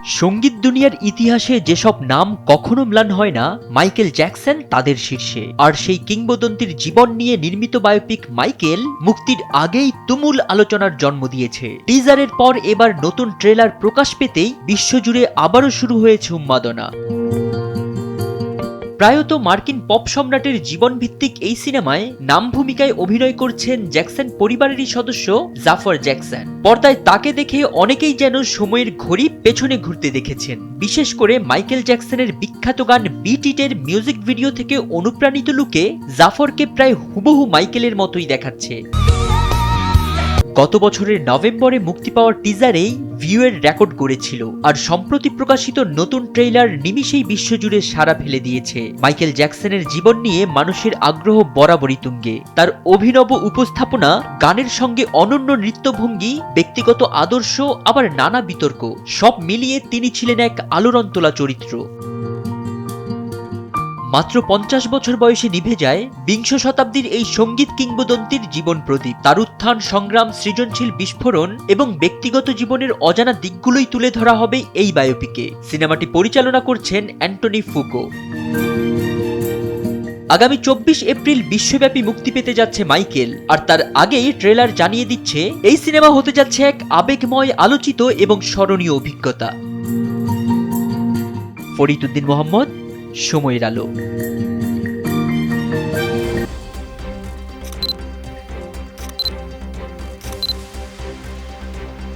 সঙ্গীত দুনিয়ার ইতিহাসে যেসব নাম কখনো ম্লান হয় না, মাইকেল জ্যাকসন তাদের শীর্ষে। আর সেই কিংবদন্তির জীবন নিয়ে নির্মিত বায়োপিক মাইকেল মুক্তির আগেই তুমুল আলোচনার জন্ম দিয়েছে। টিজারের পর এবার নতুন ট্রেলার প্রকাশ পেতেই বিশ্বজুড়ে আবারও শুরু হয়েছে উন্মাদনা। প্রায়ত মার্কিন পপ সম্রাটের জীবনভিত্তিক এই সিনেমায় নাম ভূমিকায় অভিনয় করছেন জ্যাকসন পরিবারেরই সদস্য জাফর জ্যাকসন। পর্দায় তাকে দেখে অনেকেই যেন সময়ের ঘড়ি পেছনে ঘুরতে দেখেছেন। বিশেষ করে মাইকেল জ্যাকসনের বিখ্যাত গান বিট ইটের মিউজিক ভিডিও থেকে অনুপ্রাণিত লুকে জাফরকে প্রায় হুবহু মাইকেলের মতোই দেখাচ্ছে। গত বছরের নভেম্বরে মুক্তি পাওয়ার টিজারেই ভিউয়ের রেকর্ড গড়েছিল, আর সম্প্রতি প্রকাশিত নতুন ট্রেইলার নিমিষেই বিশ্বজুড়ে সাড়া ফেলে দিয়েছে। মাইকেল জ্যাকসনের জীবন নিয়ে মানুষের আগ্রহ বরাবরই তুঙ্গে। তার অভিনব উপস্থাপনা, গানের সঙ্গে অনন্য নৃত্যভঙ্গি, ব্যক্তিগত আদর্শ, আবার নানা বিতর্ক, সব মিলিয়ে তিনি ছিলেন এক আলোড়ন তোলা চরিত্র। মাত্র 50 বছর বয়সে নিভে যায় বিংশ শতাব্দীর এই সঙ্গীত কিংবদন্তির জীবন প্রদীপ। তার উত্থান, সংগ্রাম, সৃজনশীল বিস্ফোরণ এবং ব্যক্তিগত জীবনের অজানা দিকগুলোই তুলে ধরা হবে এই বায়োপিকে। সিনেমাটি পরিচালনা করছেন অ্যান্টনি ফুকো। আগামী 24 এপ্রিল বিশ্বব্যাপী মুক্তি পেতে যাচ্ছে মাইকেল, আর তার আগেই ট্রেলার জানিয়ে দিচ্ছে এই সিনেমা হতে যাচ্ছে এক আবেগময়, আলোচিত এবং স্মরণীয় অভিজ্ঞতা। ফরিদ উদ্দিন মোহাম্মদ, সময়ের আলো।